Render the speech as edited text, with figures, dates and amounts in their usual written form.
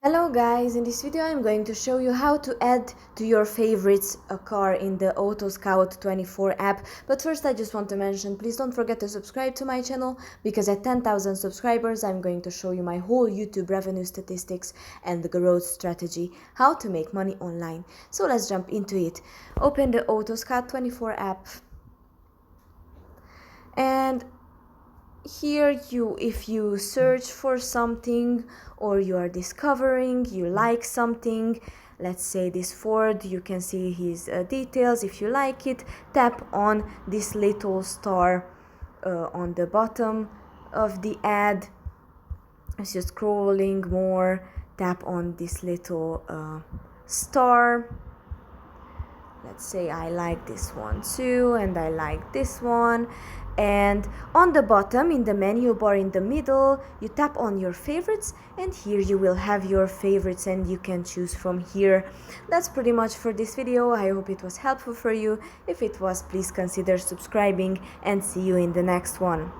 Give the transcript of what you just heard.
Hello guys, in this video I'm going to show you how to add to your favorites a car in the AutoScout24 app. But first I just want to mention, please don't forget to subscribe to my channel, because at 10,000 subscribers I'm going to show you my whole YouTube revenue statistics and the growth strategy, how to make money online. So let's jump into it. Open the AutoScout24 app, and here if you search for something or you are discovering you like something, let's say this Ford, you can see his details. If you like it, tap on this little star on the bottom of the ad. As you're scrolling more, tap on this little star. Let's say I like this one too, and I like this one. And on the bottom, in the menu bar in the middle, you tap on your favorites, and here you will have your favorites and you can choose from here. That's pretty much for this video. I hope it was helpful for you. If it was, please consider subscribing, and see you in the next one.